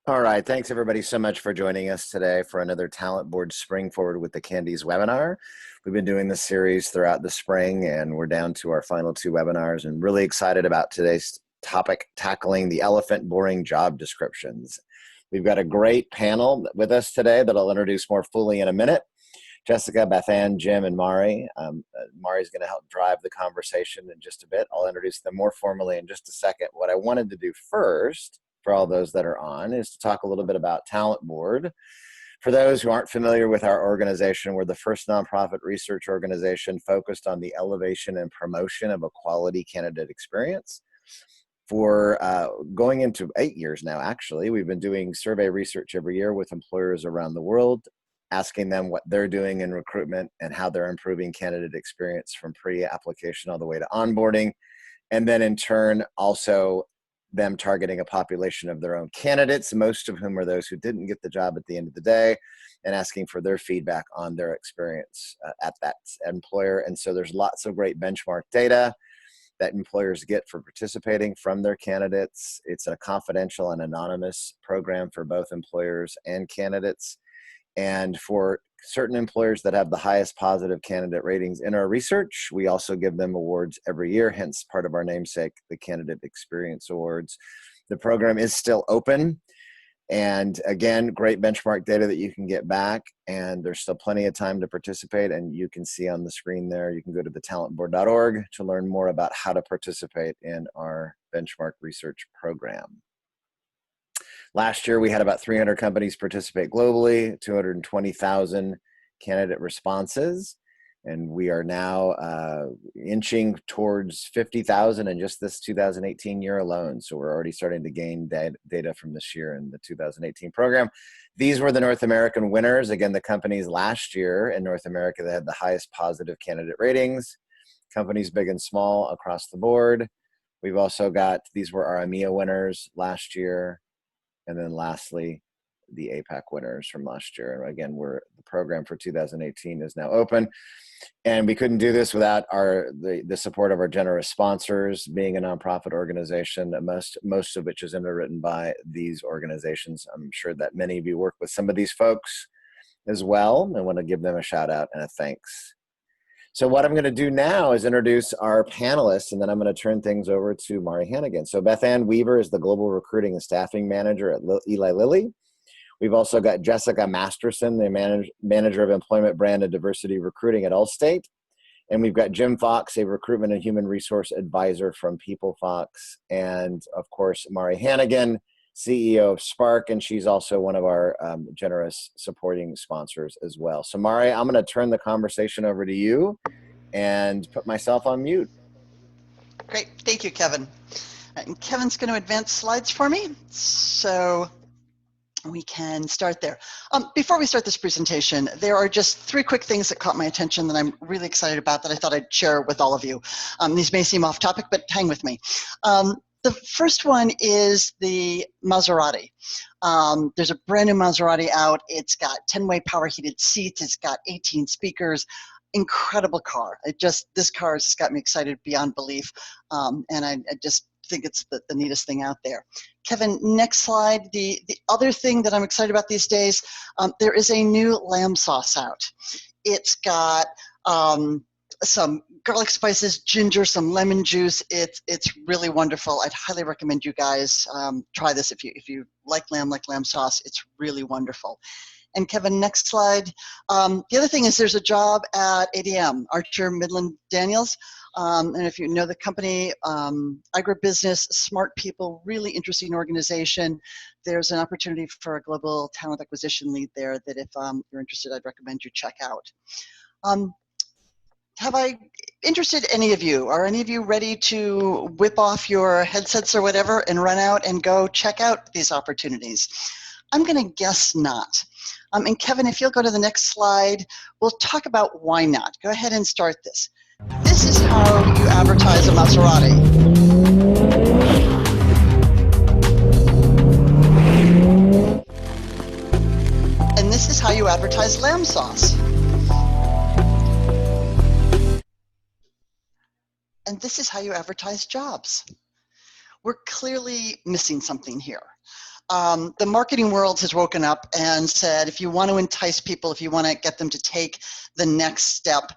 All right, thanks everybody so much for joining us today for another Talent Board Spring Forward with the Candies webinar. We've been doing this series throughout the spring and we're down to our final two webinars and really excited about today's topic, tackling the elephant boring job descriptions. We've got a great panel with us today that I'll introduce more fully in a minute. Jessica, Beth Ann, Jim, and Maury. Maury's going to help drive the conversation in just a bit. I'll introduce them more formally in just a second. What I wanted to do first, for all those that are on, is to talk a little bit about Talent Board. For those who aren't familiar with our organization, we're the first nonprofit research organization focused on the elevation and promotion of a quality candidate experience. For going into 8 years now, actually, we've been doing survey research every year with employers around the world, asking them what they're doing in recruitment and how they're improving candidate experience from pre-application all the way to onboarding. And then in turn, also them targeting a population of their own candidates, most of whom are those who didn't get the job at the end of the day, and asking for their feedback on their experience at that employer. And so there's lots of great benchmark data that employers get for participating from their candidates. It's a confidential and anonymous program for both employers and candidates. And for certain employers that have the highest positive candidate ratings in our research, we also give them awards every year, hence part of our namesake, the Candidate Experience Awards. The program is still open. And again, great benchmark data that you can get back, and there's still plenty of time to participate. And you can see on the screen there, you can go to thetalentboard.org to learn more about how to participate in our benchmark research program. Last year, we had about 300 companies participate globally, 220,000 candidate responses, and we are now inching towards 50,000 in just this 2018 year alone. So we're already starting to gain data from this year in the 2018 program. These were the North American winners. Again, the companies last year in North America that had the highest positive candidate ratings, companies big and small across the board. We've also got, these were our EMEA winners last year. And then lastly, the APAC winners from last year. And again, the program for 2018 is now open. And we couldn't do this without the support of our generous sponsors. Being a nonprofit organization, most of which is underwritten by these organizations. I'm sure that many of you work with some of these folks as well. I want to give them a shout out and a thanks. So what I'm going to do now is introduce our panelists, and then I'm going to turn things over to Maury Hanigan. So Beth Ann Weaver is the Global Recruiting and Staffing Manager at Eli Lilly. We've also got Jessica Masterson, the Manager of Employment Brand and Diversity Recruiting at Allstate. And we've got Jim Fox, a Recruitment and Human Resource Advisor from PeopleFox. And of course, Maury Hanigan, CEO of Spark, and she's also one of our generous supporting sponsors as well. So Maury, I'm going to turn the conversation over to you and put myself on mute. Great, thank you, Kevin. And Kevin's going to advance slides for me, so we can start there. Before we start this presentation, there are just 3 quick things that caught my attention that I'm really excited about that I thought I'd share with all of you. These may seem off topic, but hang with me. The first one is the Maserati. There's a brand new Maserati out. It's got 10-way power heated seats. It's got 18 speakers. Incredible car. This car has just got me excited beyond belief. And I just think it's the neatest thing out there. Kevin, next slide. The other thing that I'm excited about these days, there is a new lamb sauce out. It's got some garlic spices, ginger, some lemon juice. It's really wonderful. I'd highly recommend you guys try this if you like lamb sauce. It's really wonderful. And Kevin, next slide. The other thing is there's a job at ADM, Archer Midland Daniels. And if you know the company, agribusiness, smart people, really interesting organization. There's an opportunity for a global talent acquisition lead there that if you're interested, I'd recommend you check out. Have I interested any of you? Are any of you ready to whip off your headsets or whatever and run out and go check out these opportunities? I'm going to guess not. And Kevin, if you'll go to the next slide, we'll talk about why not. Go ahead and start this. This is how you advertise a Maserati. And this is how you advertise lamb sauce. And this is how you advertise jobs. We're clearly missing something here. The marketing world has woken up and said, if you want to entice people, if you want to get them to take the next step,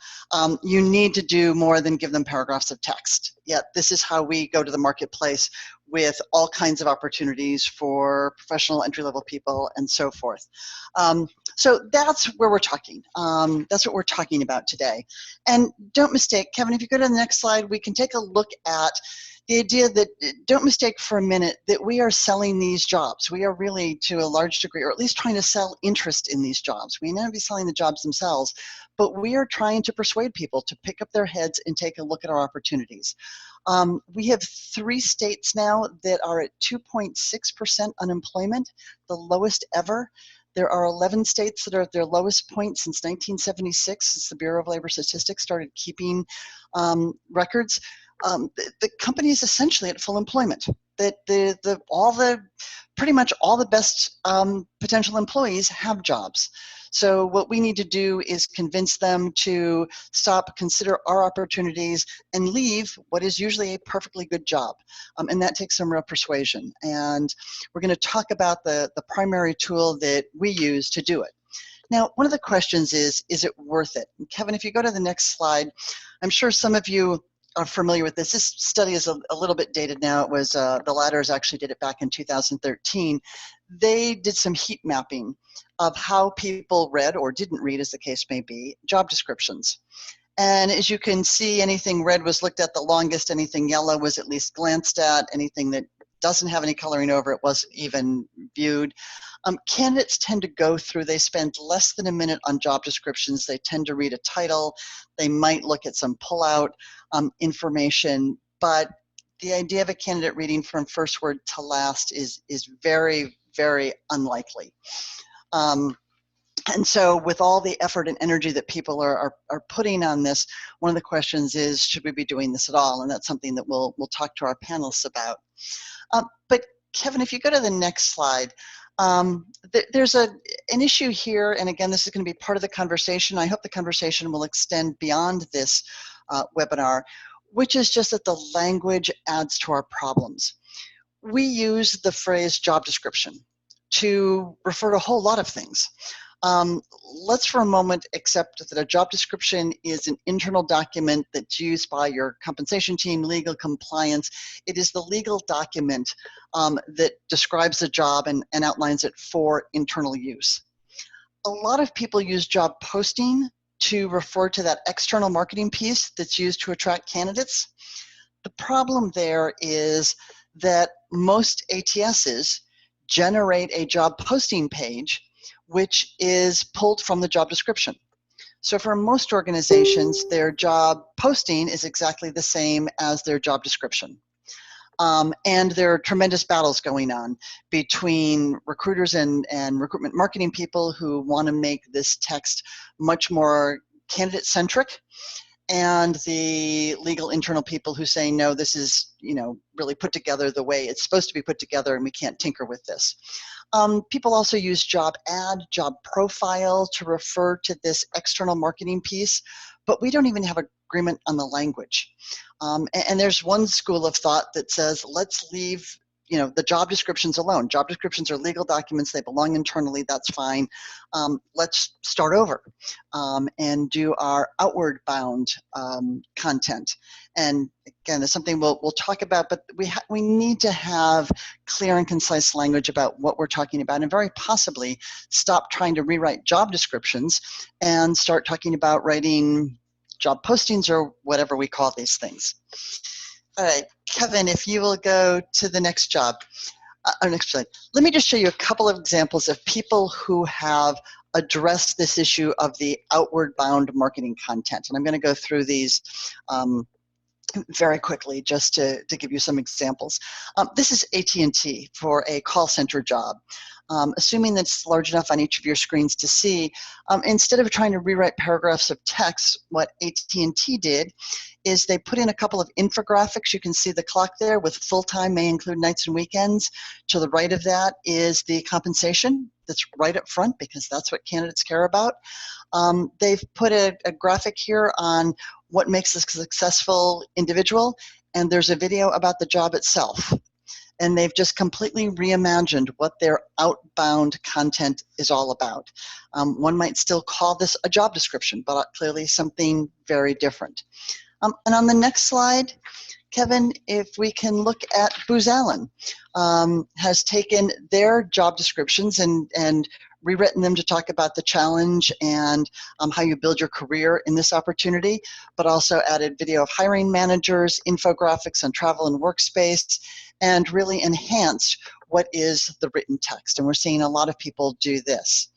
you need to do more than give them paragraphs of text. Yet this is how we go to the marketplace with all kinds of opportunities for professional entry-level people and so forth. So that's where we're talking. That's what we're talking about today. And don't mistake, Kevin, if you go to the next slide, we can take a look at the idea that, don't mistake for a minute, that we are selling these jobs. We are really, to a large degree, or at least trying to sell interest in these jobs. We may not be selling the jobs themselves, but we are trying to persuade people to pick up their heads and take a look at our opportunities. We have 3 states now that are at 2.6% unemployment, the lowest ever. There are 11 states that are at their lowest point since 1976, since the Bureau of Labor Statistics started keeping records. The company is essentially at full employment. That pretty much all the best potential employees have jobs. So what we need to do is convince them to stop, consider our opportunities, and leave what is usually a perfectly good job. And that takes some real persuasion. And we're going to talk about the primary tool that we use to do it. Now, one of the questions is it worth it? And Kevin, if you go to the next slide, I'm sure some of you are familiar with this. This study is a little bit dated now. It was, the Ladders actually did it back in 2013. They did some heat mapping of how people read, or didn't read as the case may be, job descriptions. And as you can see, anything red was looked at the longest, anything yellow was at least glanced at, anything that doesn't have any coloring over it wasn't even viewed. Candidates tend to go through, they spend less than a minute on job descriptions. They tend to read a title. They might look at some pullout information, but the idea of a candidate reading from first word to last is very, very unlikely. And so with all the effort and energy that people are putting on this, one of the questions is, should we be doing this at all? And that's something that we'll talk to our panelists about. But Kevin, if you go to the next slide, there's an issue here, and again, this is going to be part of the conversation. I hope the conversation will extend beyond this webinar, which is just that the language adds to our problems. We use the phrase job description to refer to a whole lot of things. Let's for a moment accept that a job description is an internal document that's used by your compensation team, legal, compliance. It is the legal document that describes the job and outlines it for internal use. A lot of people use job posting to refer to that external marketing piece that's used to attract candidates. The problem there is that most ATSs generate a job posting page which is pulled from the job description. So for most organizations, their job posting is exactly the same as their job description. And there are tremendous battles going on between recruiters and recruitment marketing people who want to make this text much more candidate-centric, and the legal internal people who say, no, this is, really put together the way it's supposed to be put together, and we can't tinker with this. People also use job ad, job profile to refer to this external marketing piece, but we don't even have agreement on the language. And there's one school of thought that says, let's leave the job descriptions alone. Job descriptions are legal documents. They belong internally. That's fine. Let's start over and do our outward bound content. And again, it's something we'll talk about, but we need to have clear and concise language about what we're talking about, and very possibly stop trying to rewrite job descriptions and start talking about writing job postings or whatever we call these things. All right, Kevin, if you will go to the next job, next slide. Let me just show you a couple of examples of people who have addressed this issue of the outward bound marketing content. And I'm going to go through these very quickly just to give you some examples. This is AT&T for a call center job. Assuming that's large enough on each of your screens to see, instead of trying to rewrite paragraphs of text, what AT&T did is they put in a couple of infographics. You can see the clock there with full-time may include nights and weekends. To the right of that is the compensation that's right up front, because that's what candidates care about. They've put a graphic here on what makes a successful individual, and there's a video about the job itself. and they've just completely reimagined what their outbound content is all about. One might still call this a job description, but clearly something very different. And on the next slide, Kevin, if we can look at Booz Allen, has taken their job descriptions and rewritten them to talk about the challenge and how you build your career in this opportunity, but also added video of hiring managers, infographics on travel and workspace, and really enhanced what is the written text. And we're seeing a lot of people do this.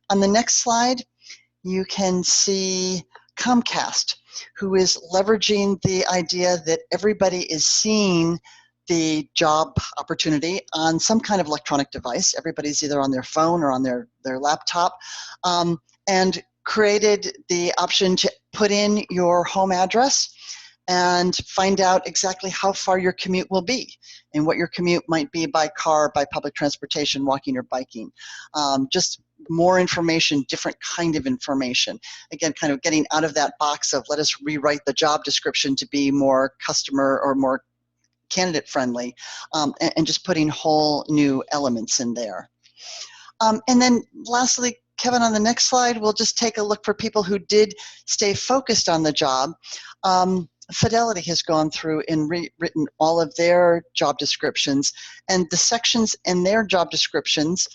On the next slide, you can see Comcast, who is leveraging the idea that everybody is seeing the job opportunity on some kind of electronic device. Everybody's either on their phone or on their laptop, and created the option to put in your home address and find out exactly how far your commute will be and what your commute might be by car, by public transportation, walking or biking. Just more information, different kind of information. Again, kind of getting out of that box of let us rewrite the job description to be more customer or more candidate friendly, and just putting whole new elements in there. And then lastly, Kevin, on the next slide, we'll just take a look for people who did stay focused on the job. Fidelity has gone through and rewritten all of their job descriptions, and the sections in their job descriptions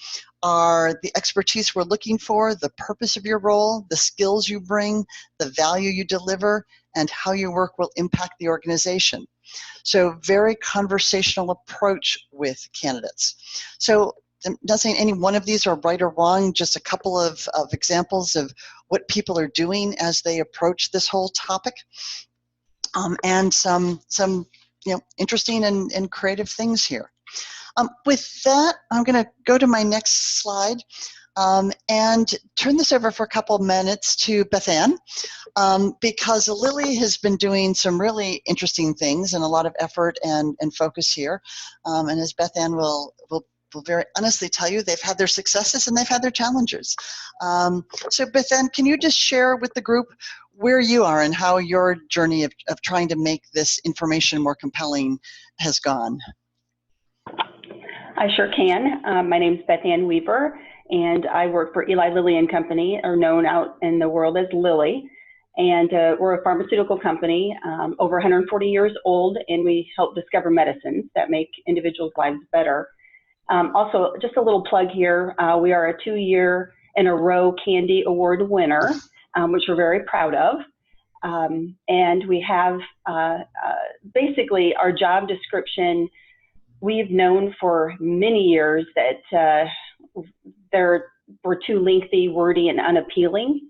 are the expertise we're looking for, the purpose of your role, the skills you bring, the value you deliver, and how your work will impact the organization. So very conversational approach with candidates. So I'm not saying any one of these are right or wrong, just a couple of examples of what people are doing as they approach this whole topic. And some interesting and creative things here. With that, I'm going to go to my next slide and turn this over for a couple of minutes to Beth Ann, because Lily has been doing some really interesting things and a lot of effort and focus here. And as Beth Ann will very honestly tell you, they've had their successes and they've had their challenges. So Beth Ann, can you just share with the group where you are and how your journey of trying to make this information more compelling has gone? I sure can. My name is Beth Ann Weaver, and I work for Eli Lilly and Company, or known out in the world as Lilly. And we're a pharmaceutical company, over 140 years old, and we help discover medicines that make individuals' lives better. Also, just a little plug here, we are a 2-year in a row Candy Award winner, which we're very proud of. And we have basically our job description. We've known for many years that they're were too lengthy, wordy, and unappealing,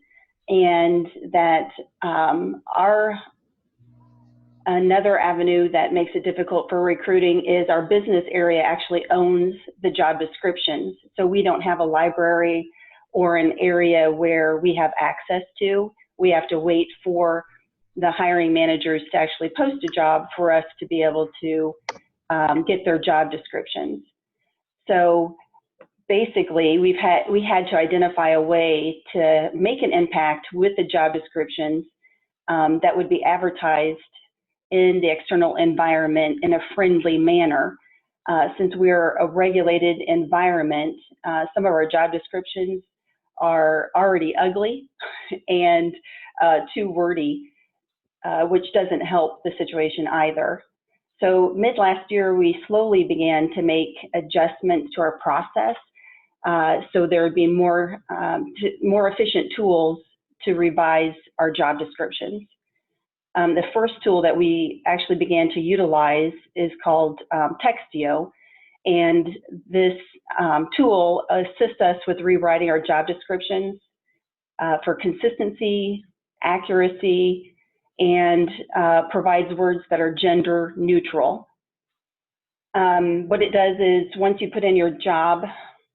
and that another avenue that makes it difficult for recruiting is our business area actually owns the job descriptions. So we don't have a library or an area where we have access to. We have to wait for the hiring managers to actually post a job for us to be able to get their job descriptions. So basically, we had to identify a way to make an impact with the job descriptions that would be advertised in the external environment in a friendly manner. Since we're a regulated environment, some of our job descriptions are already ugly and too wordy, which doesn't help the situation either. So mid last year, we slowly began to make adjustments to our process, so there would be more efficient tools to revise our job descriptions. The first tool that we actually began to utilize is called Textio, and this tool assists us with rewriting our job descriptions for consistency, accuracy, and provides words that are gender neutral. What it does is once you put in your job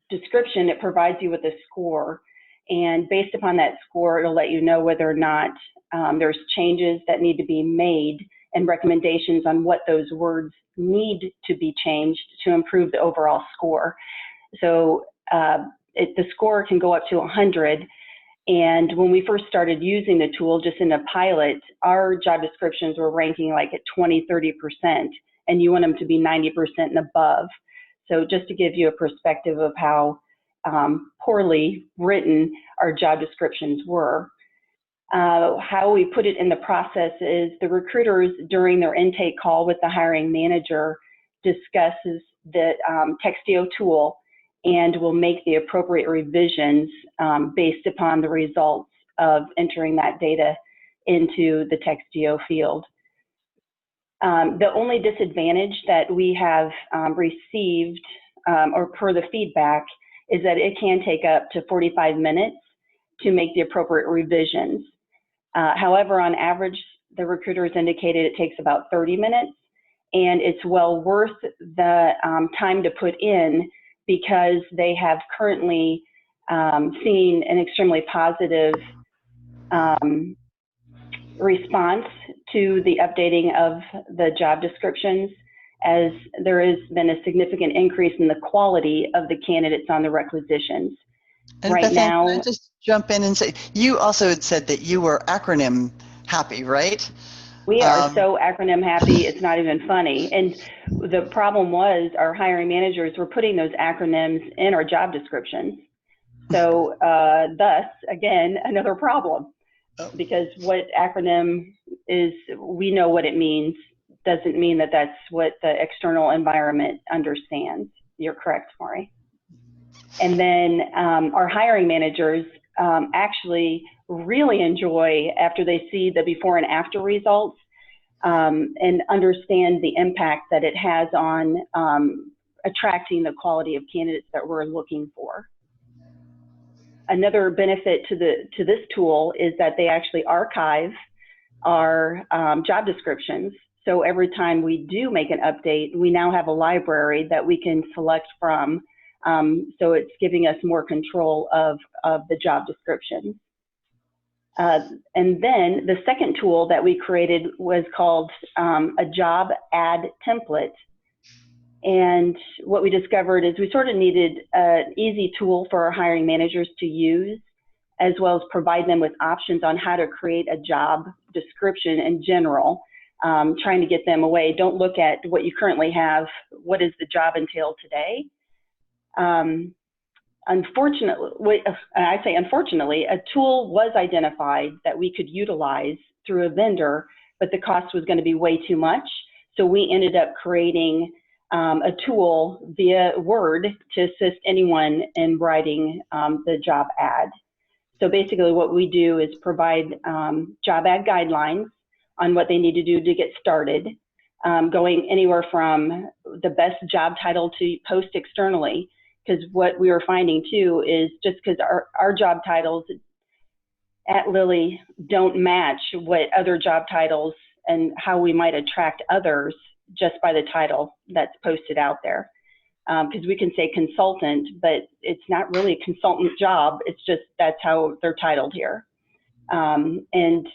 description, it provides you with a score, and based upon that score, it'll let you know whether or not there's changes that need to be made and recommendations on what those words need to be changed to improve the overall score. So the score can go up to 100. And when we first started using the tool, just in a pilot, our job descriptions were ranking like at 20–30%. and you want them to be 90% and above. So just to give you a perspective of how poorly written our job descriptions were. How we put it in the process is the recruiters during their intake call with the hiring manager discusses the Textio tool and will make the appropriate revisions based upon the results of entering that data into the Textio field. The only disadvantage that we have received or per the feedback is that it can take up to 45 minutes to make the appropriate revisions. However, on average, the recruiters indicated it takes about 30 minutes, and it's well worth the time to put in because they have currently seen an extremely positive response to the updating of the job descriptions, as there has been a significant increase in the quality of the candidates on the requisitions. And right Beth Ann, now, can I just jump in and say, you also had said that you were acronym happy, right? we are so acronym happy, it's not even funny. And the problem was our hiring managers were putting those acronyms in our job descriptions. So thus, again, another problem. Because what acronym is, we know what it means, doesn't mean that that's what the external environment understands. You're correct, Maury. And then our hiring managers actually really enjoy, after they see the before and after results, and understand the impact that it has on attracting the quality of candidates that we're looking for. Another benefit to this tool is that they actually archive our job descriptions. So every time we do make an update, we now have a library that we can select from. So it's giving us more control of the job descriptions. And then the second tool that we created was called a job ad template. And what we discovered is we sort of needed an easy tool for our hiring managers to use, as well as provide them with options on how to create a job description in general, trying to get them away. Don't look at what you currently have. What does the job entail today? Unfortunately, and I say unfortunately, a tool was identified that we could utilize through a vendor, but the cost was going to be way too much. So we ended up creating a tool via Word to assist anyone in writing the job ad. So basically what we do is provide job ad guidelines on what they need to do to get started, going anywhere from the best job title to post externally, because what we were finding too is just because our job titles at Lilly don't match what other job titles and how we might attract others just by the title that's posted out there. Because we can say consultant, but it's not really a consultant job. It's just that's how they're titled here. And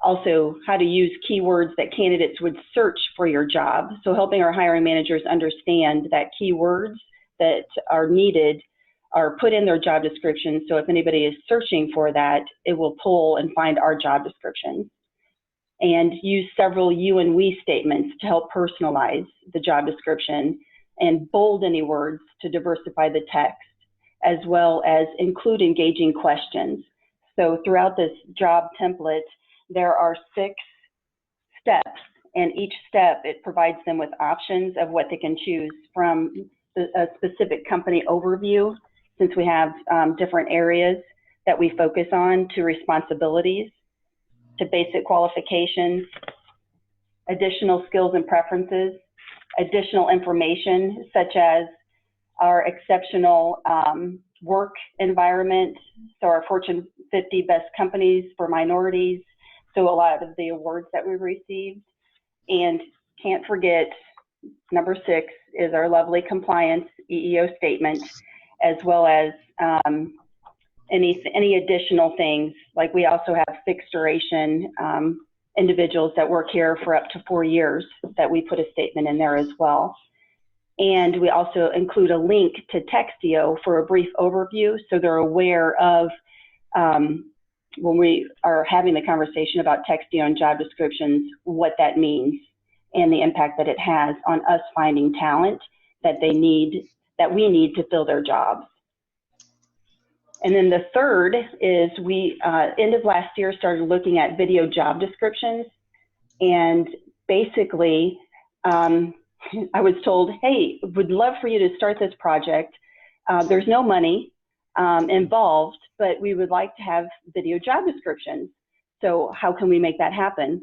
also how to use keywords that candidates would search for your job. So helping our hiring managers understand that keywords that are needed are put in their job description. So if anybody is searching for that, it will pull and find our job descriptions. And use several you and we statements to help personalize the job description and bold any words to diversify the text, as well as include engaging questions. So throughout this job template, there are 6 steps, and each step, it provides them with options of what they can choose from a specific company overview, since we have different areas that we focus on, to responsibilities, to basic qualifications, additional skills and preferences, additional information such as our exceptional work environment, so our Fortune 50 best companies for minorities, so a lot of the awards that we've received. And can't forget, number 6 is our lovely compliance EEO statement, as well as any additional things. Like we also have fixed duration individuals that work here for up to 4 years that we put a statement in there as well. And we also include a link to Textio for a brief overview, so they're aware of when we are having the conversation about Textio and job descriptions, what that means and the impact that it has on us finding talent that we need to fill their jobs. And then the third is we, end of last year, started looking at video job descriptions. And basically, I was told, hey, would love for you to start this project. There's no money involved, but we would like to have video job descriptions. So how can we make that happen?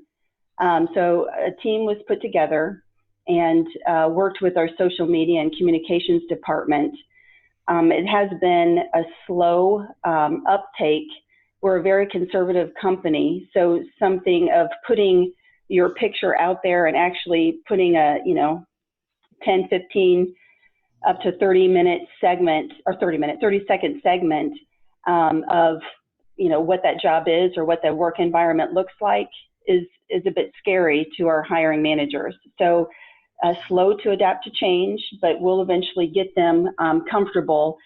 So a team was put together and worked with our social media and communications department. It has been a slow uptake. We're a very conservative company, so something of putting your picture out there and actually putting a 10, 15, up to 30-minute segment, or 30-second segment of what that job is or what the work environment looks like is a bit scary to our hiring managers. So slow to adapt to change, but we'll eventually get them comfortable,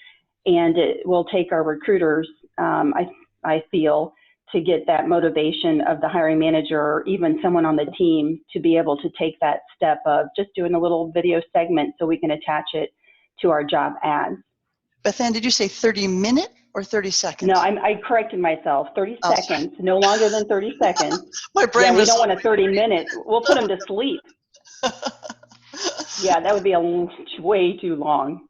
and it will take our recruiters, I feel, to get that motivation of the hiring manager or even someone on the team to be able to take that step of just doing a little video segment so we can attach it to our job ads. Beth Ann, did you say 30-minute or 30 seconds? No, I corrected myself. 30 seconds, no longer than 30 seconds. My brain we was don't want a 30-minute. We'll put them to sleep. Yeah, that would be way too long.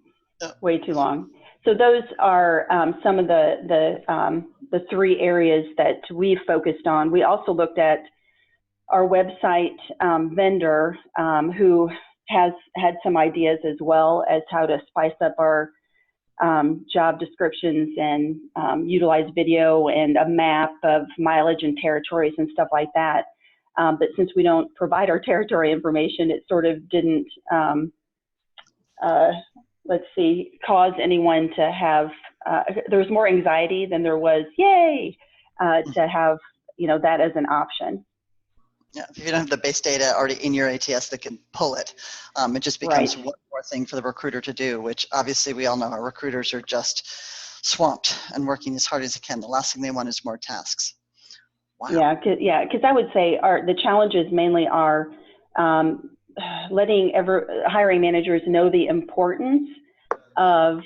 Way too long. So those are some of the three areas that we've focused on. We also looked at our website vendor who has had some ideas as well as how to spice up our job descriptions and utilize video and a map of mileage and territories and stuff like that. But since we don't provide our territory information, it sort of didn't, cause anyone to have, there was more anxiety than there was, yay, to have, that as an option. Yeah, if you don't have the base data already in your ATS that can pull it, it just becomes one more thing for the recruiter to do, which obviously we all know our recruiters are just swamped and working as hard as they can. The last thing they want is more tasks. Wow. Yeah, because I would say the challenges mainly are letting hiring managers know the importance of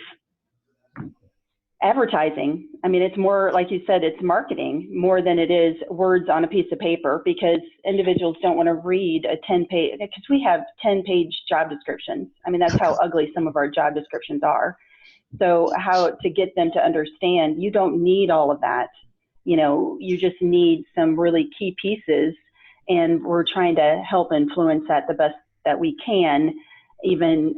advertising. I mean, it's more, like you said, it's marketing more than it is words on a piece of paper, because individuals don't want to read a 10-page, because we have 10-page job descriptions. I mean, that's how ugly some of our job descriptions are. So how to get them to understand, you don't need all of that. You just need some really key pieces, and we're trying to help influence that the best that we can, even,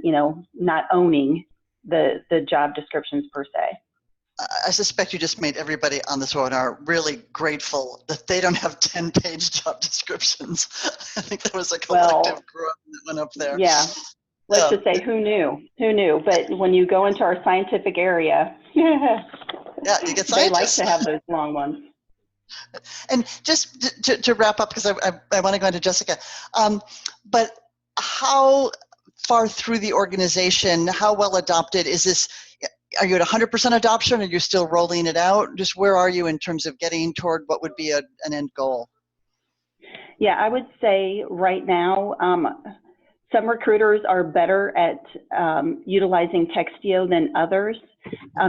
not owning the job descriptions per se. I suspect you just made everybody on this webinar really grateful that they don't have 10-page job descriptions. I think there was a collective grunt that went up there. Yeah. Let's just say, who knew? Who knew? But when you go into our scientific area, yeah, you get scientists. They like to have those long ones. And just to wrap up, because I want to go into Jessica, but how far through the organization, how well adopted is this? Are you at 100% adoption, or you're still rolling it out? Just where are you in terms of getting toward what would be an end goal? Yeah, I would say right now, some recruiters are better at utilizing Textio than others,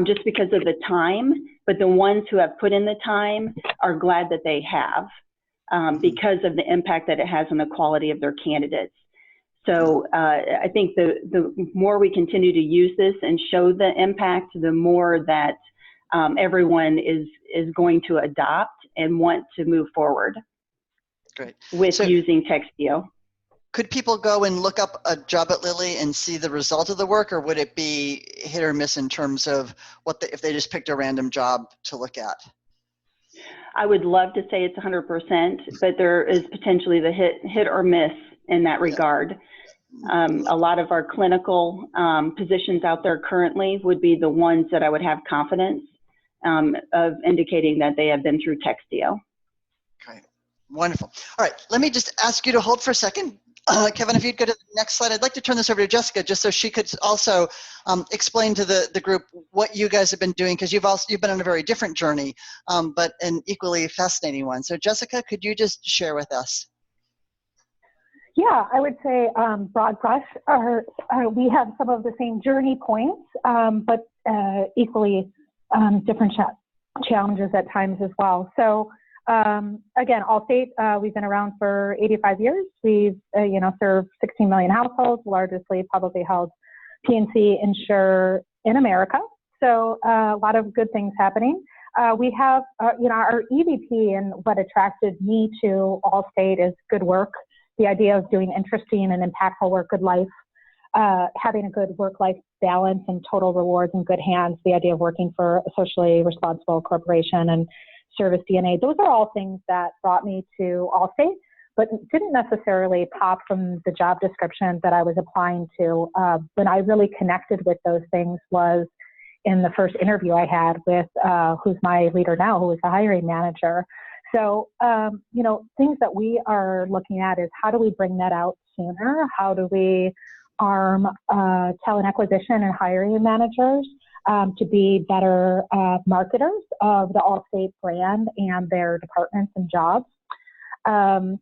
just because of the time. But the ones who have put in the time are glad that they have, because of the impact that it has on the quality of their candidates. So I think the more we continue to use this and show the impact, the more that everyone is going to adopt and want to move forward. Great. With using Textio. Could people go and look up a job at Lilly and see the result of the work, or would it be hit or miss in terms of if they just picked a random job to look at? I would love to say it's 100%, but there is potentially the hit or miss in that regard. A lot of our clinical positions out there currently would be the ones that I would have confidence of indicating that they have been through Textio. Okay, wonderful. All right, let me just ask you to hold for a second. Kevin, if you'd go to the next slide, I'd like to turn this over to Jessica just so she could also explain to the group what you guys have been doing, because you've been on a very different journey, but an equally fascinating one. So Jessica, could you just share with us? Yeah, I would say broad brush we have some of the same journey points, but equally different challenges at times as well. So again, Allstate, we've been around for 85 years. We've served 16 million households, largely publicly held P&C insurer in America. So a lot of good things happening. We have our EVP, and what attracted me to Allstate is good work. The idea of doing interesting and impactful work, good life, having a good work-life balance and total rewards in good hands, the idea of working for a socially responsible corporation and service DNA. Those are all things that brought me to Allstate, but didn't necessarily pop from the job description that I was applying to. When I really connected with those things was in the first interview I had with who's my leader now, who is the hiring manager. So, things that we are looking at is how do we bring that out sooner? How do we arm talent acquisition and hiring managers to be better marketers of the Allstate brand and their departments and jobs? Some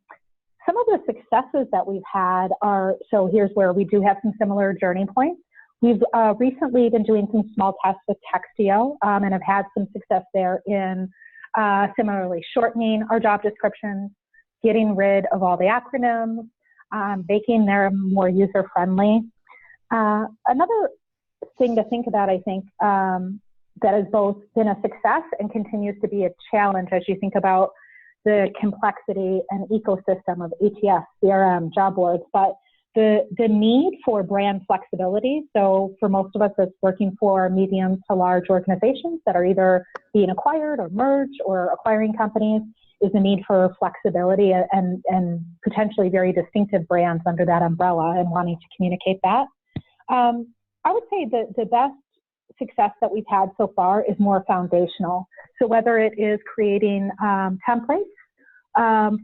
of the successes that we've had are, so here's where we do have some similar journey points. We've recently been doing some small tests with Textio and have had some success there in similarly shortening our job descriptions, getting rid of all the acronyms, making them more user-friendly. Another thing to think about, I think, that has both been a success and continues to be a challenge as you think about the complexity and ecosystem of ATS, CRM, job boards, but the need for brand flexibility. So for most of us that's working for medium to large organizations that are either being acquired or merged or acquiring companies, is the need for flexibility and potentially very distinctive brands under that umbrella and wanting to communicate that. I would say that the best success that we've had so far is more foundational. So whether it is creating templates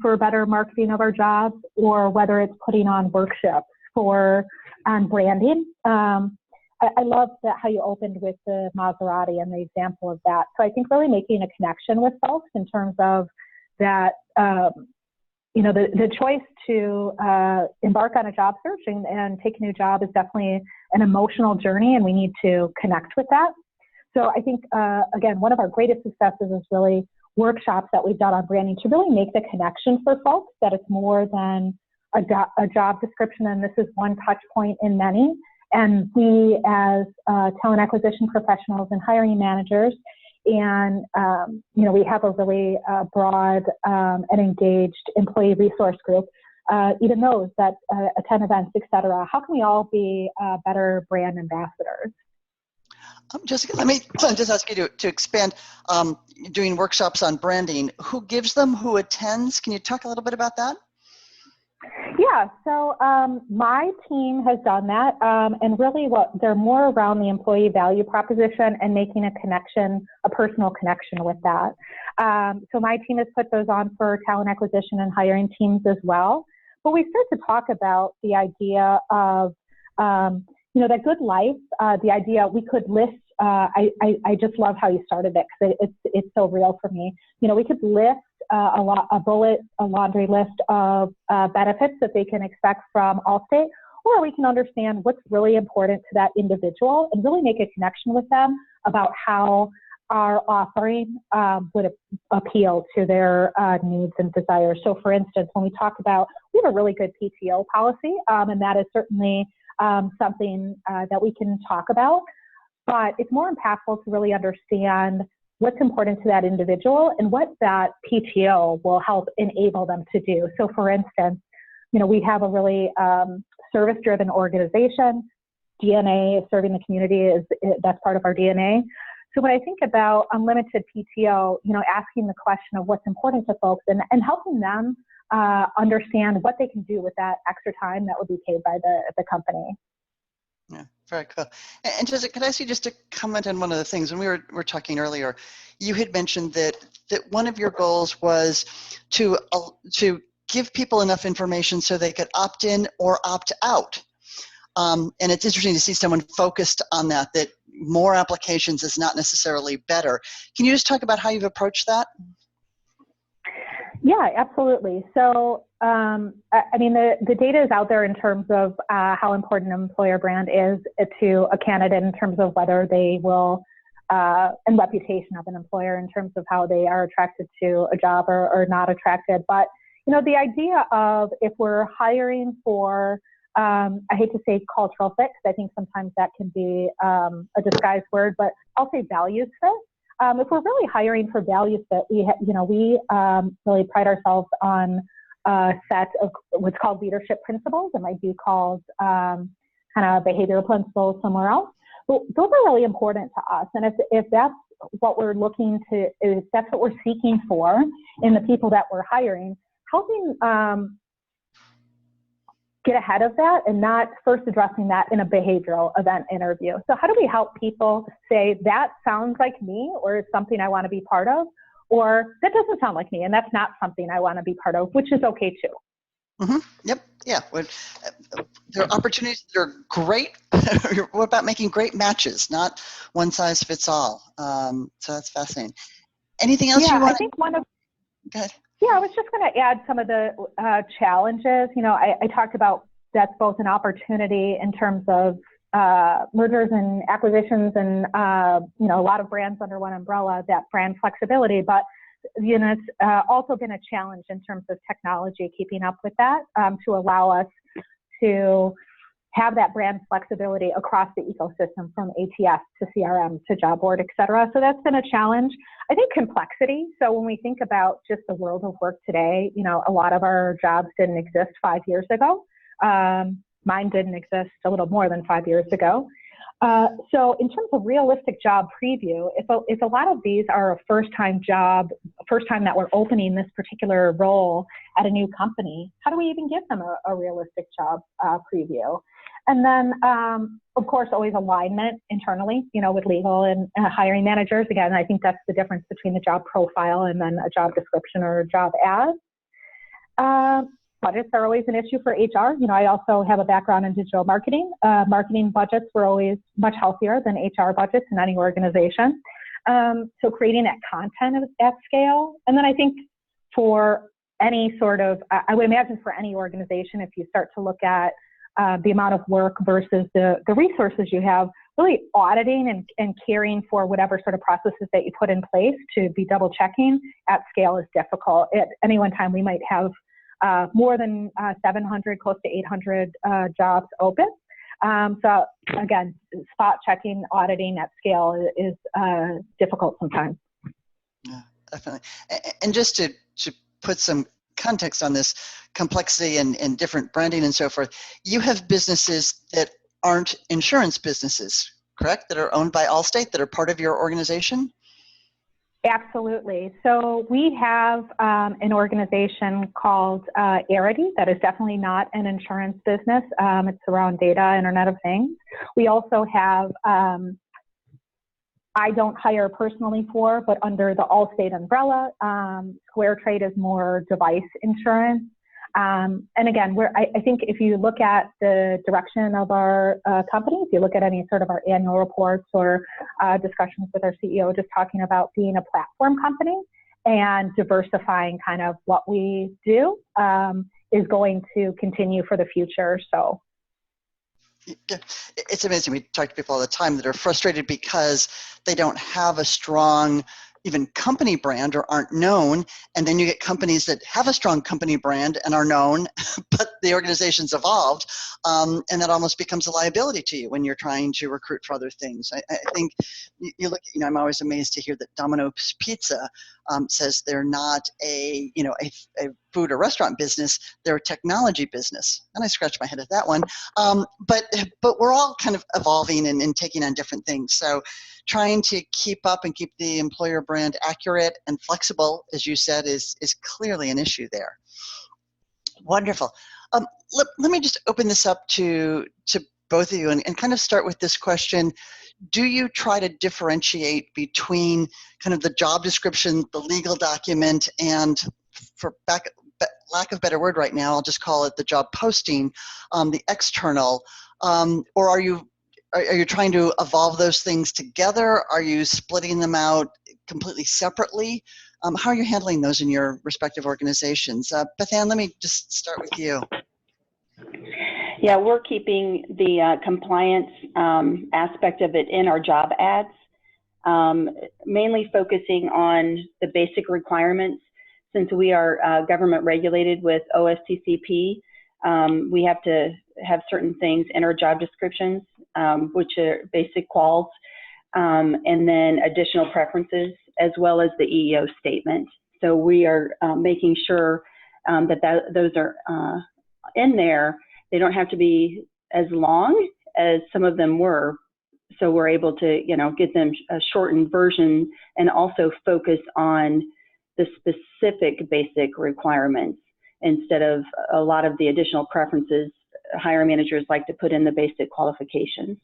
for better marketing of our jobs, or whether it's putting on workshops on branding. I love that how you opened with the Maserati and the example of that. So I think really making a connection with folks in terms of that, the choice to embark on a job search and take a new job is definitely an emotional journey, and we need to connect with that. So I think, again, one of our greatest successes is really workshops that we've done on branding to really make the connection for folks that it's more than a job description, and this is one touch point in many. And we as talent acquisition professionals and hiring managers, and we have a really broad and engaged employee resource group, even those that attend events, et cetera. How can we all be better brand ambassadors? Jessica, let me just ask you to expand. Doing workshops on branding, who gives them, who attends? Can you talk a little bit about that? Yeah, so my team has done that, and really they're more around the employee value proposition and making a connection, a personal connection with that. So my team has put those on for talent acquisition and hiring teams as well. But we start to talk about the idea of, that good life, the idea we could list. I just love how you started it because it's so real for me. We could list a laundry list of benefits that they can expect from Allstate, or we can understand what's really important to that individual and really make a connection with them about how our offering would appeal to their needs and desires. So for instance, when we talk about, we have a really good PTO policy, and that is certainly something that we can talk about, but it's more impactful to really understand what's important to that individual and what that PTO will help enable them to do. So for instance, we have a really service-driven organization. DNA, serving the community, that's part of our DNA. So when I think about unlimited PTO, asking the question of what's important to folks and helping them understand what they can do with that extra time that would be paid by the company. Yeah, very cool. And Jessica, could I ask you just to comment on one of the things? When we were talking earlier, you had mentioned that one of your goals was to give people enough information so they could opt in or opt out. And it's interesting to see someone focused on that more applications is not necessarily better. Can you just talk about how you've approached that? Yeah, absolutely. So, I mean, the data is out there in terms of how important an employer brand is to a candidate in terms of whether they will, and reputation of an employer in terms of how they are attracted to a job or not attracted. But, the idea of if we're hiring for, I hate to say cultural fit, because I think sometimes that can be a disguised word, but I'll say values fit. If we're really hiring for values fit, we really pride ourselves on a set of what's called leadership principles. It might be called kind of behavioral principles somewhere else. But those are really important to us. And if that's what we're looking to, if that's what we're seeking for in the people that we're hiring, helping get ahead of that and not first addressing that in a behavioral event interview. So how do we help people say that sounds like me, or is something I want to be part of, or that doesn't sound like me and that's not something I want to be part of, which is okay too. Mm-hmm. Yep. Yeah. There are opportunities that are great. What about making great matches, not one size fits all? So that's fascinating. Anything else you want? I think one of. Go ahead. Yeah, I was just going to add some of the challenges. I talked about that's both an opportunity in terms of mergers and acquisitions and, a lot of brands under one umbrella, that brand flexibility. But, it's also been a challenge in terms of technology, keeping up with that to allow us to have that brand flexibility across the ecosystem from ATS to CRM to job board, et cetera. So that's been a challenge. I think complexity. So when we think about just the world of work today, a lot of our jobs didn't exist 5 years ago. Mine didn't exist a little more than 5 years ago. So in terms of realistic job preview, if a lot of these are a first time that we're opening this particular role at a new company, how do we even give them a realistic job preview? And then, of course, always alignment internally, with legal and hiring managers. Again, I think that's the difference between the job profile and then a job description or a job ad. Budgets are always an issue for HR. I also have a background in digital marketing. Marketing budgets were always much healthier than HR budgets in any organization. So creating that content at scale. And then I think for any sort of, I would imagine for any organization, if you start to look at the amount of work versus the resources you have, really auditing and caring for whatever sort of processes that you put in place to be double checking at scale is difficult. At any one time, we might have more than 700, close to 800 jobs open. So again, spot checking, auditing at scale is difficult sometimes. Yeah, definitely. And just to put some context on this complexity and different branding and so forth, you have businesses that aren't insurance businesses, correct? That are owned by Allstate, that are part of your organization? Absolutely. So we have an organization called Arity that is definitely not an insurance business. It's around data, Internet of Things. We also have, I don't hire personally for, but under the Allstate umbrella, Square Trade is more device insurance. And again, I think if you look at the direction of our company, if you look at any sort of our annual reports or discussions with our CEO, just talking about being a platform company and diversifying kind of what we do is going to continue for the future. So. It's amazing. We talk to people all the time that are frustrated because they don't have a strong even company brand or aren't known, and then you get companies that have a strong company brand and are known, but the organization's evolved, and that almost becomes a liability to you when you're trying to recruit for other things. I think you look, I'm always amazed to hear that Domino's Pizza says they're not a food or restaurant business, they're a technology business. And I scratch my head at that one. But we're all kind of evolving and taking on different things. So trying to keep up and keep the employer brand accurate and flexible, as you said, is clearly an issue there. Wonderful. Let me just open this up to both of you and kind of start with this question. Do you try to differentiate between kind of the job description, the legal document, and for lack of a better word right now, I'll just call it the job posting, the external, or are you trying to evolve those things together? Are you splitting them out completely separately? How are you handling those in your respective organizations? Beth Ann, let me just start with you. Yeah, we're keeping the compliance aspect of it in our job ads, mainly focusing on the basic requirements. Since we are government regulated with OSTCP, we have to have certain things in our job descriptions, which are basic quals, and then additional preferences, as well as the EEO statement. So we are making sure those are in there. They don't have to be as long as some of them were. So we're able to, get them a shortened version and also focus on the specific basic requirements instead of a lot of the additional preferences. Hiring managers like to put in the basic qualifications.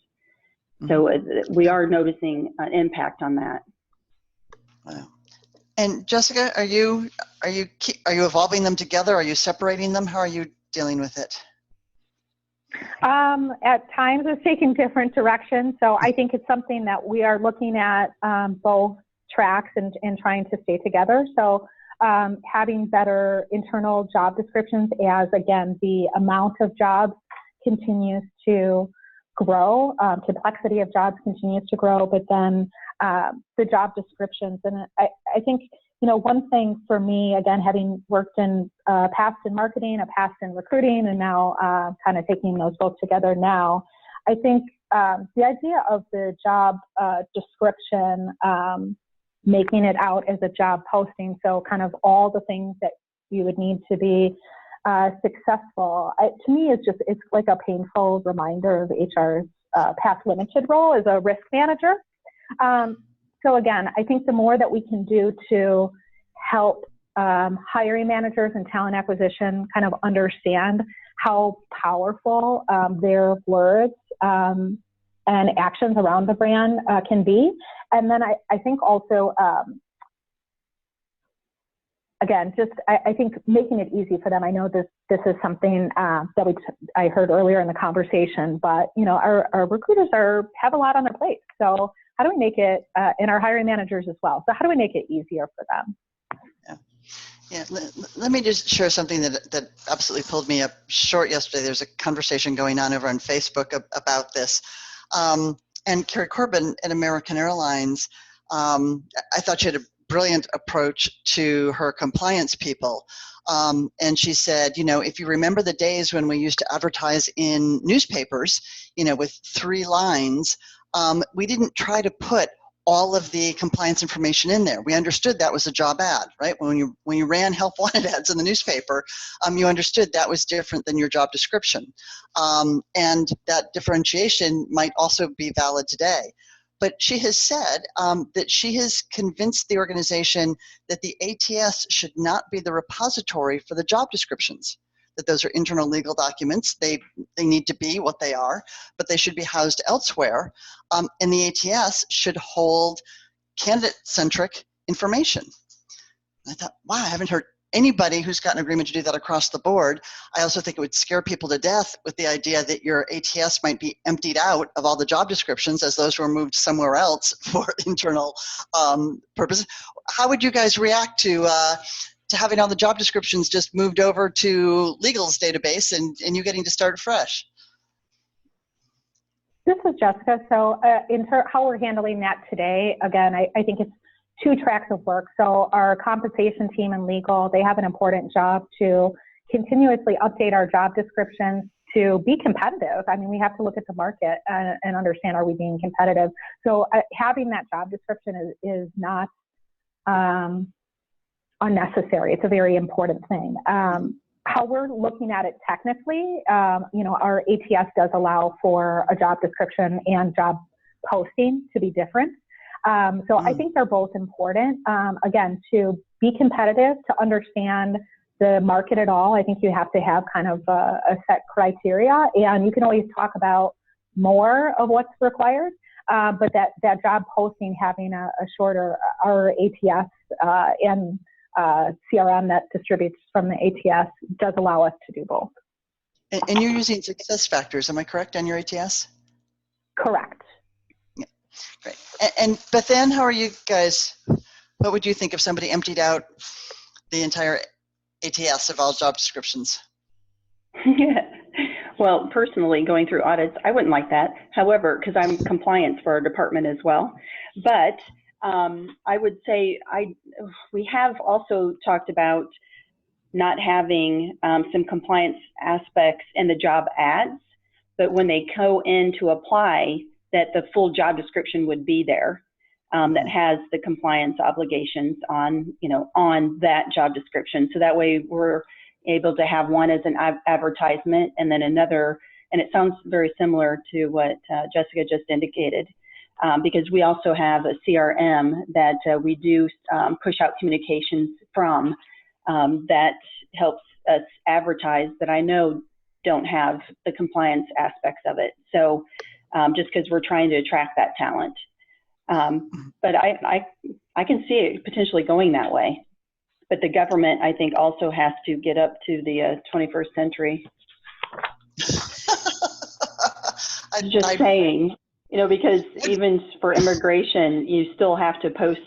So we are noticing an impact on that. Wow. And Jessica, are you evolving them together? Are you separating them? How are you dealing with it? At times it's taking different directions. So I think it's something that we are looking at both tracks and trying to stay together. So having better internal job descriptions as, again, the amount of jobs continues to grow, complexity of jobs continues to grow, but then the job descriptions. And I think, one thing for me, again, having worked in past in marketing, a past in recruiting, and now kind of taking those both together now, I think the idea of the job description, making it out as a job posting, so kind of all the things that you would need to be successful, to me, it's like a painful reminder of HR's past limited role as a risk manager. So again, I think the more that we can do to help hiring managers and talent acquisition kind of understand how powerful their words and actions around the brand can be. And then I think also, again, I think making it easy for them. I know this is something that I heard earlier in the conversation, but our recruiters have a lot on their plate. So how do we make it, and our hiring managers as well? So how do we make it easier for them? Yeah. Let me just share something that absolutely pulled me up short yesterday. There's a conversation going on over on Facebook about this. And Carrie Corbin at American Airlines, I thought she had a brilliant approach to her compliance people. And she said, if you remember the days when we used to advertise in newspapers, with 3 lines, we didn't try to put all of the compliance information in there. We understood that was a job ad, right? When you ran help wanted ads in the newspaper, you understood that was different than your job description. And that differentiation might also be valid today. But she has said that she has convinced the organization that the ATS should not be the repository for the job descriptions, that those are internal legal documents. They need to be what they are, but they should be housed elsewhere. And the ATS should hold candidate-centric information. I thought, wow, I haven't heard anybody who's got an agreement to do that across the board. I also think it would scare people to death with the idea that your ATS might be emptied out of all the job descriptions as those were moved somewhere else for internal purposes. How would you guys react to having all the job descriptions just moved over to legal's database and you getting to start fresh? This is Jessica. So how we're handling that today, again, I think it's 2 tracks of work. So our compensation team and legal, they have an important job to continuously update our job descriptions to be competitive. I mean, we have to look at the market and understand, are we being competitive? So having that job description is not unnecessary. It's a very important thing. How we're looking at it technically, our ATS does allow for a job description and job posting to be different. So I think they're both important. Again, to be competitive, to understand the market at all, I think you have to have kind of a set criteria, and you can always talk about more of what's required. But that job posting, having a shorter, our ATS and CRM that distributes from the ATS does allow us to do both. And you're using success factors, am I correct, on your ATS? Correct. Yeah, great. And Beth Ann, how are you guys What would you think if somebody emptied out the entire ATS of all job descriptions? Well, personally, going through audits, I wouldn't like that. However, because I'm compliance for our department as well. But I would say we have also talked about not having some compliance aspects in the job ads, but when they go in to apply, that the full job description would be there. That has the compliance obligations on, on that job description. So that way we're able to have one as an advertisement and then another, and it sounds very similar to what Jessica just indicated, because we also have a CRM that we do push out communications from that helps us advertise that I know don't have the compliance aspects of it. So just because we're trying to attract that talent. But I can see it potentially going that way. But the government, I think, also has to get up to the 21st century. Just saying, because even for immigration, you still have to post,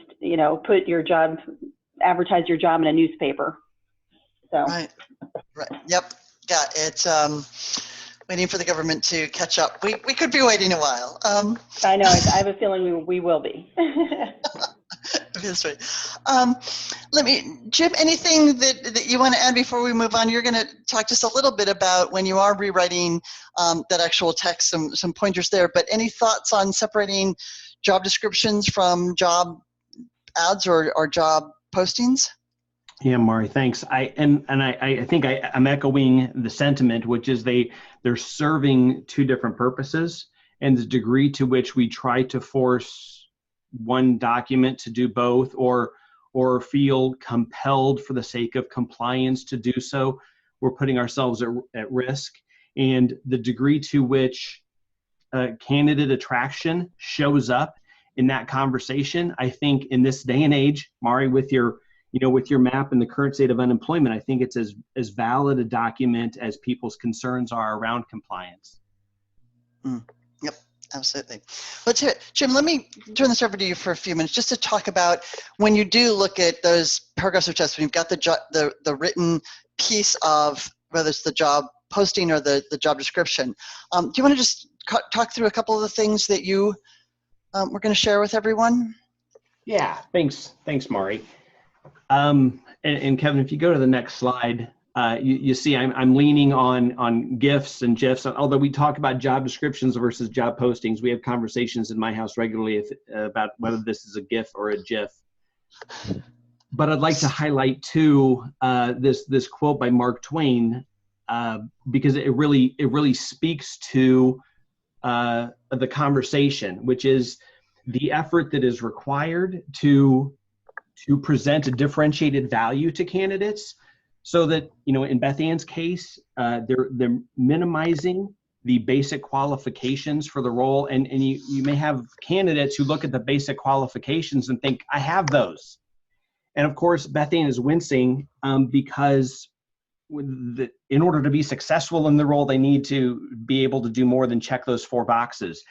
put your job, advertise your job in a newspaper. So. Right. Yep. Yeah. It's waiting for the government to catch up. We could be waiting a while. I know. I have a feeling we will be. That's right. Jim, anything that you want to add before we move on? You're going to talk just a little bit about when you are rewriting that actual text, some pointers there, but any thoughts on separating job descriptions from job ads or job postings? Yeah, Maury, thanks. I think I'm echoing the sentiment, which is they're serving two different purposes, and the degree to which we try to force one document to do both or feel compelled for the sake of compliance to do so, we're putting ourselves at risk. And the degree to which candidate attraction shows up in that conversation, I think in this day and age, Maury, with your map and the current state of unemployment, I think it's as valid a document as people's concerns are around compliance. Yep, absolutely. Let's hear it. Jim, let me turn this over to you for a few minutes just to talk about when you do look at those paragraphs of text, when you've got the written piece of whether it's the job posting or the job description. Do you want to just talk through a couple of the things that you were going to share with everyone? Yeah, thanks, Maury. And Kevin, if you go to the next slide, you see I'm leaning on GIFs and GIFs. Although we talk about job descriptions versus job postings, we have conversations in my house regularly about whether this is a GIF or a GIF. But I'd like to highlight too this quote by Mark Twain because it really speaks to the conversation, which is the effort that is required to present a differentiated value to candidates, so that in Beth Ann's case, they're minimizing the basic qualifications for the role, and you may have candidates who look at the basic qualifications and think, I have those. And of course, Beth Ann is wincing because in order to be successful in the role, they need to be able to do more than check those 4 boxes.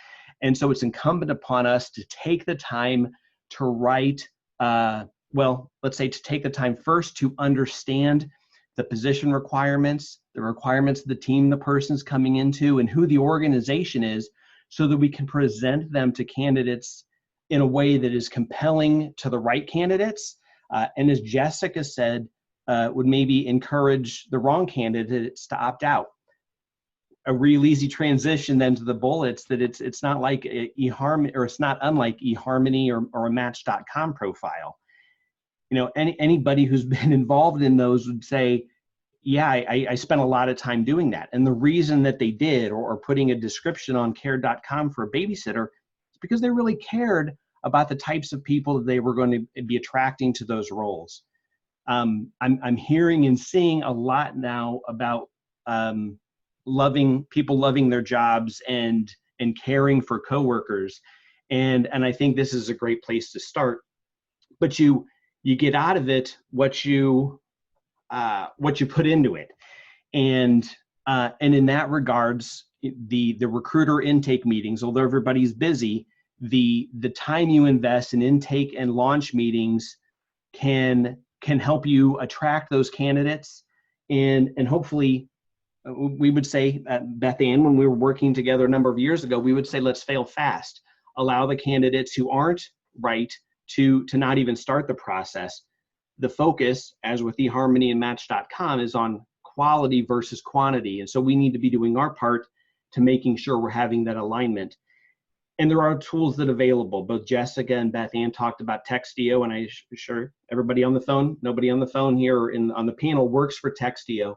And so it's incumbent upon us to take the time to write, let's say to take the time first to understand the position requirements, the requirements of the team the person's coming into, and who the organization is, so that we can present them to candidates in a way that is compelling to the right candidates. And as Jessica said, would maybe encourage the wrong candidates to opt out. A real easy transition then to the bullets that it's not like eHarmony, or it's not unlike eHarmony or a Match.com profile. Anybody who's been involved in those would say, yeah, I spent a lot of time doing that. And the reason that they did, or putting a description on care.com for a babysitter, is because they really cared about the types of people that they were going to be attracting to those roles. I'm hearing and seeing a lot now about people loving their jobs and caring for coworkers. And I think this is a great place to start. But you get out of it what you put into it. And in that regards, the recruiter intake meetings, although everybody's busy, the time you invest in intake and launch meetings can help you attract those candidates, and hopefully we would say, Beth Ann, when we were working together a number of years ago, we would say, let's fail fast. Allow the candidates who aren't right to not even start the process. The focus, as with eHarmony and Match.com, is on quality versus quantity. And so we need to be doing our part to making sure we're having that alignment. And there are tools that are available. Both Jessica and Beth Ann talked about Textio, and I'm sure everybody on the phone, nobody on the phone here or on the panel works for Textio.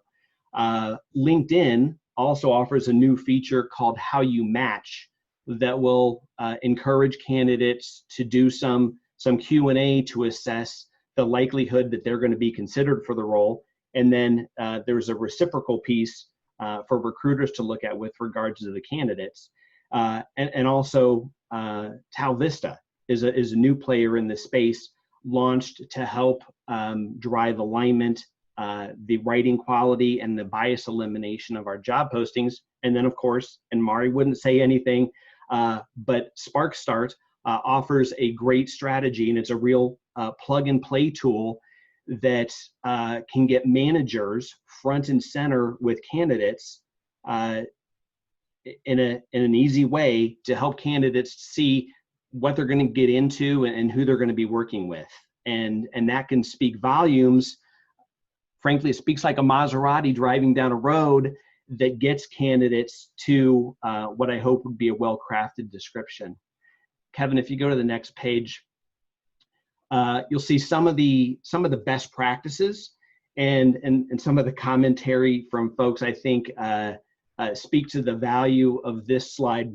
LinkedIn also offers a new feature called How You Match that will encourage candidates to do some Q&A to assess the likelihood that they're going to be considered for the role. And then there's a reciprocal piece for recruiters to look at with regards to the candidates. And also Tal Vista is a new player in this space, launched to help drive alignment, the writing quality, and the bias elimination of our job postings. And then, of course, and Maury wouldn't say anything, but SparcStart offers a great strategy, and it's a real plug and play tool that can get managers front and center with candidates in an easy way to help candidates see what they're going to get into and who they're going to be working with. And that can speak volumes. Frankly, it speaks like a Maserati driving down a road that gets candidates to what I hope would be a well-crafted description. Kevin, if you go to the next page, you'll see some of the best practices and some of the commentary from folks, I think, speak to the value of this slide.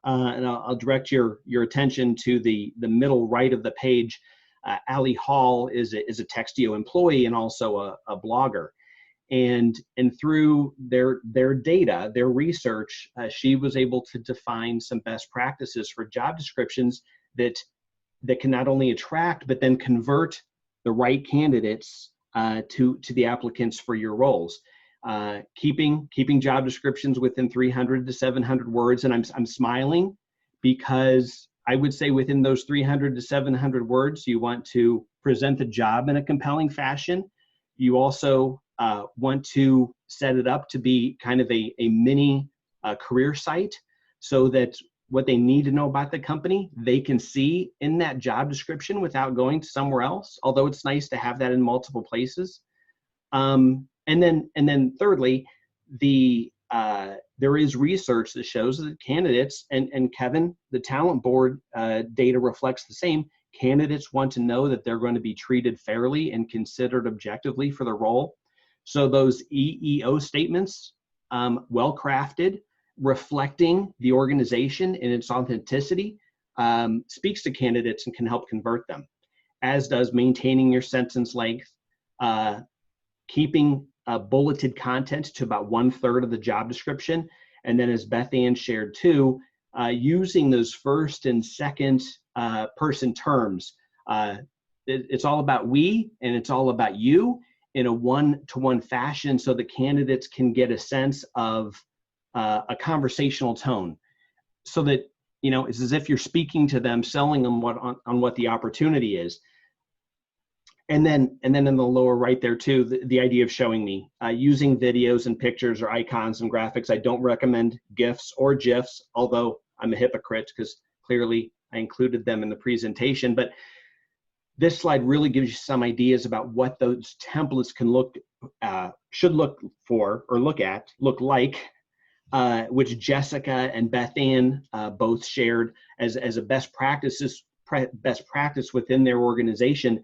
And I'll direct your attention to the middle right of the page. Ali Hall is a Textio employee and also a blogger. And through their data, their research, she was able to define some best practices for job descriptions that can not only attract, but then convert the right candidates to the applicants for your roles. Keeping job descriptions within 300 to 700 words, and I'm smiling because I would say within those 300 to 700 words, you want to present the job in a compelling fashion. You also want to set it up to be kind of a mini career site, so that what they need to know about the company, they can see in that job description without going to somewhere else, although it's nice to have that in multiple places. And then thirdly, there is research that shows that candidates, and Kevin, the talent board data reflects the same, candidates want to know that they're going to be treated fairly and considered objectively for the role. So those EEO statements, well crafted, reflecting the organization and its authenticity, speaks to candidates and can help convert them, as does maintaining your sentence length, keeping bulleted content to about 1/3 of the job description. And then, as Beth Ann shared too, using those first and second person terms. It's all about we, and it's all about you in a one-to-one fashion, so the candidates can get a sense of a conversational tone, so that, you know, it's as if you're speaking to them, selling them on what the opportunity is. And then in the lower right there too, the idea of showing me, using videos and pictures or icons and graphics. I don't recommend GIFs or GIFs, although I'm a hypocrite because clearly I included them in the presentation. But this slide really gives you some ideas about what those templates can should look like, which Jessica and Beth Ann both shared as a best practice within their organization,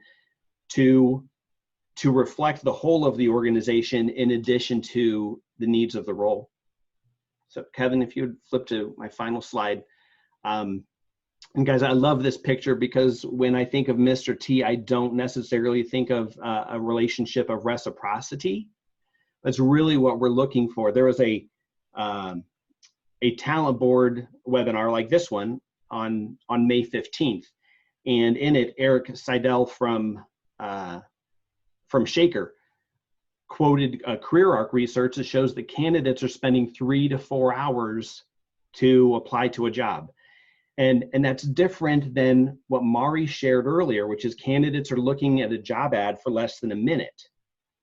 to reflect the whole of the organization in addition to the needs of the role. So Kevin, if you would flip to my final slide. And guys, I love this picture because when I think of Mr. T, I don't necessarily think of a relationship of reciprocity. That's really what we're looking for. There was a talent board webinar like this one on May 15th. And in it, Eric Seidel from Shaker quoted Career Arc research that shows that candidates are spending 3 to 4 hours to apply to a job. And that's different than what Maury shared earlier, which is candidates are looking at a job ad for less than a minute.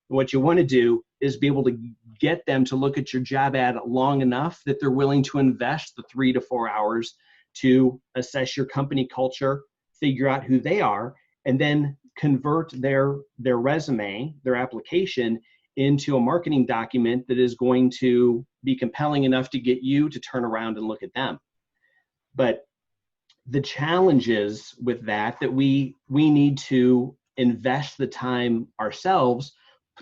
What you want to do is be able to get them to look at your job ad long enough that they're willing to invest the 3 to 4 hours to assess your company culture, figure out who they are, and then convert their resume, their application, into a marketing document that is going to be compelling enough to get you to turn around and look at them. But the challenges with that we need to invest the time ourselves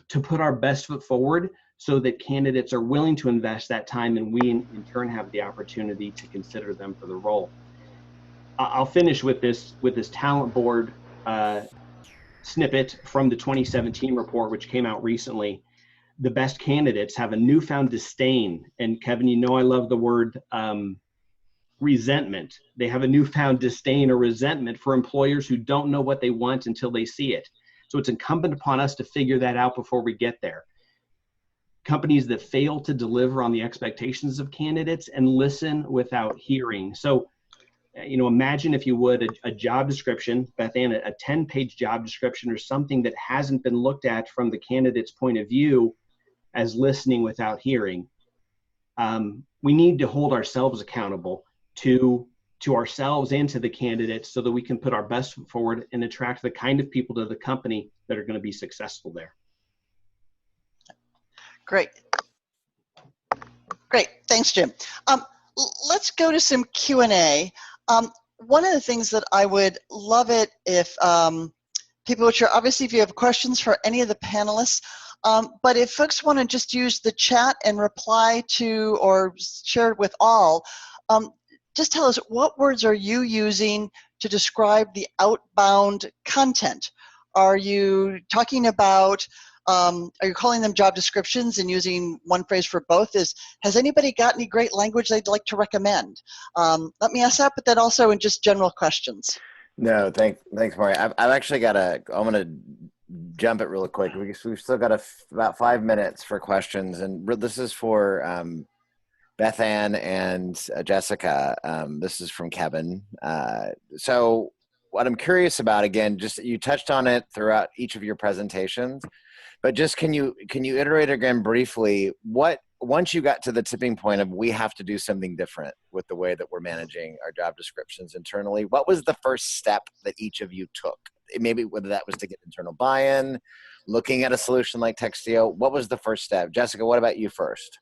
to put our best foot forward so that candidates are willing to invest that time, and we in turn have the opportunity to consider them for the role. I'll finish with this talent board snippet from the 2017 report, which came out recently. The best candidates have a newfound disdain, and Kevin, you know I love the word resentment. They have a newfound disdain or resentment for employers who don't know what they want until they see it. So it's incumbent upon us to figure that out before we get there. Companies that fail to deliver on the expectations of candidates and listen without hearing. So, imagine, if you would, a job description, Beth Ann, a 10-page job description or something that hasn't been looked at from the candidate's point of view as listening without hearing. We need to hold ourselves accountable to ourselves and to the candidates so that we can put our best foot forward and attract the kind of people to the company that are going to be successful there. Great. Thanks, Jim. Let's go to some Q&A. One of the things that I would love it if people would share, obviously if you have questions for any of the panelists, but if folks want to just use the chat and reply to or share it with all, just tell us, what words are you using to describe the outbound content? Are you talking about, are you calling them job descriptions and using one phrase for both? Has anybody got any great language they'd like to recommend? Let me ask that, but then also in just general questions. No, thanks, Maury. I've actually got I'm going to jump it real quick. We've still got about 5 minutes for questions, and this is for Beth Ann and Jessica. This is from Kevin. So what I'm curious about, again, just you touched on it throughout each of your presentations, but just can you iterate again briefly, once you got to the tipping point of we have to do something different with the way that we're managing our job descriptions internally, what was the first step that each of you took? Maybe whether that was to get internal buy-in, looking at a solution like Textio, what was the first step? Jessica, what about you first?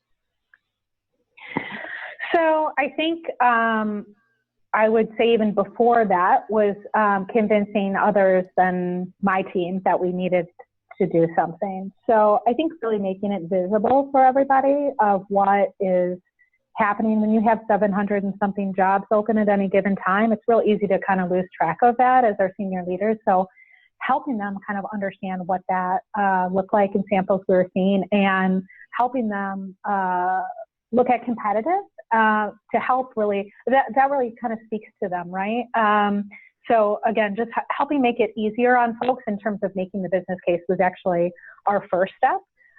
So I think I would say even before that was convincing others than my team that we needed to do something. So I think really making it visible for everybody of what is happening when you have 700 and something jobs open at any given time. It's real easy to kind of lose track of that as our senior leaders. So helping them kind of understand what that looked like in samples we were seeing, and helping them look at competitive to help really, that really kind of speaks to them, right? So again, just helping make it easier on folks in terms of making the business case was actually our first step.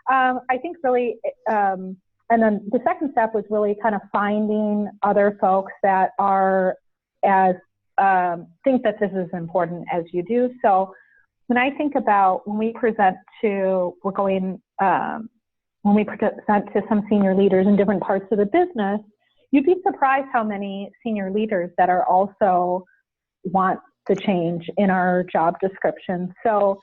I think really, and then the second step was really kind of finding other folks that are as, think that this is important as you do. So when I think about when we present to, when we present to some senior leaders in different parts of the business, you'd be surprised how many senior leaders that are also want the change in our job description. So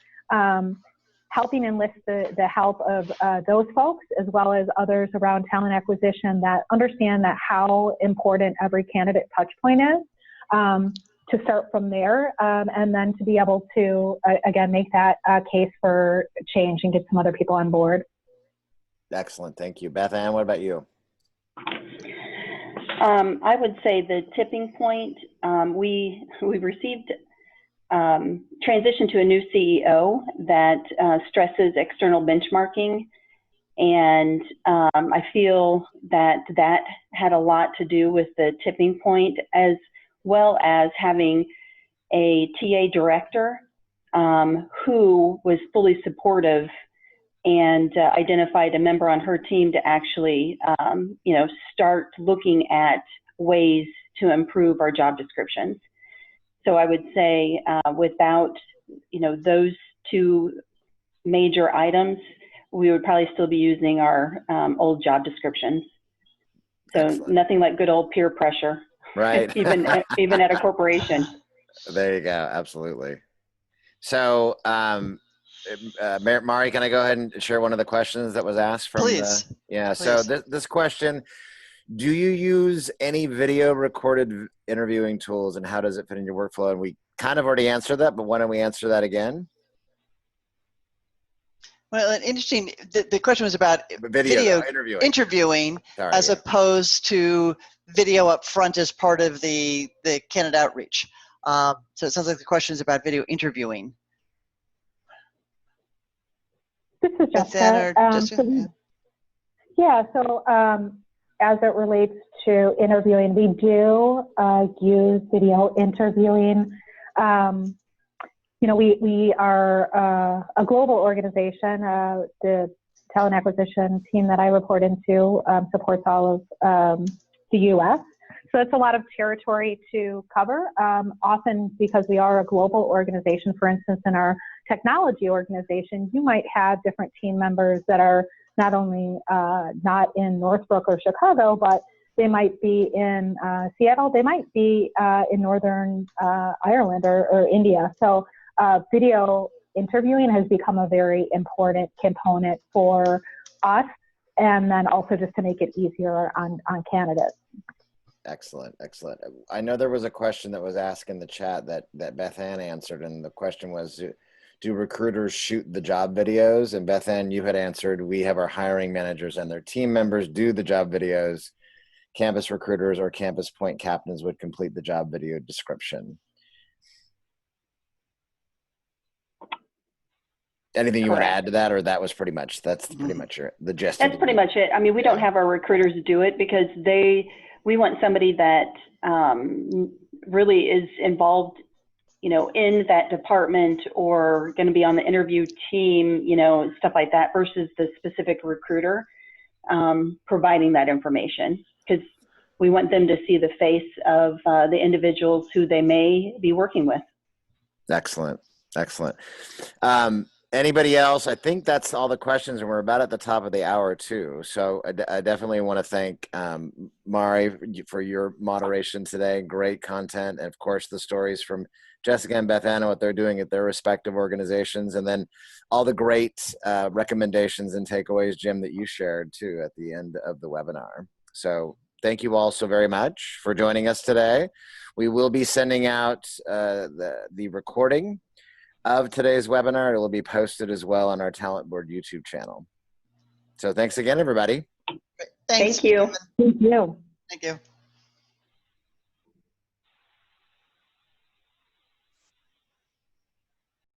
helping enlist the help of those folks, as well as others around talent acquisition that understand that how important every candidate touch point is, to start from there, and then to be able to, again, make that case for change and get some other people on board. Excellent. Thank you. Beth Ann, what about you? I would say the tipping point, we received transition to a new CEO that stresses external benchmarking, and I feel that had a lot to do with the tipping point, as well as having a TA director who was fully supportive and identified a member on her team to actually, start looking at ways to improve our job descriptions. So I would say without, those two major items, we would probably still be using our old job descriptions. So Excellent. nothing like good old peer pressure, Right. even at a corporation. There you go. Absolutely. So, Maury, can I go ahead and share one of the questions that was asked from Please. Yeah. Please. So this question, do you use any video recorded interviewing tools, and how does it fit in your workflow? And we kind of already answered that, but why don't we answer that again? Well, interesting. The question was about video interviewing Sorry, as opposed to video up front as part of the candidate outreach. So it sounds like the question is about video interviewing. This is Jessica. So as it relates to interviewing, we do use video interviewing. We are a global organization. The talent acquisition team that I report into supports all of the U.S. So it's a lot of territory to cover. Often because we are a global organization, for instance, in our technology organization, you might have different team members that are not only not in Northbrook or Chicago, but they might be in Seattle, they might be in Northern Ireland or India. So video interviewing has become a very important component for us, and then also just to make it easier on candidates. Excellent. I know there was a question that was asked in the chat that Beth Ann answered, and the question was, do recruiters shoot the job videos? And Beth Ann, you had answered, we have our hiring managers and their team members do the job videos. Campus recruiters or campus point captains would complete the job video description. Anything you want to add to that, or that's pretty much the gist? That's pretty much it. I mean, we don't have our recruiters do it because we want somebody that really is involved, in that department or going to be on the interview team, stuff like that, versus the specific recruiter providing that information, because we want them to see the face of the individuals who they may be working with. Excellent. Anybody else? I think that's all the questions, and we're about at the top of the hour too. So I definitely want to thank Maury for your moderation today. Great content, and of course the stories from Jessica and Beth Ann, what they're doing at their respective organizations, and then all the great recommendations and takeaways, Jim, that you shared too at the end of the webinar. So thank you all so very much for joining us today. We will be sending out the recording of today's webinar. It will be posted as well on our Talent Board YouTube channel. So thanks again, everybody. Thanks. Thank you. Thank you. Thank you.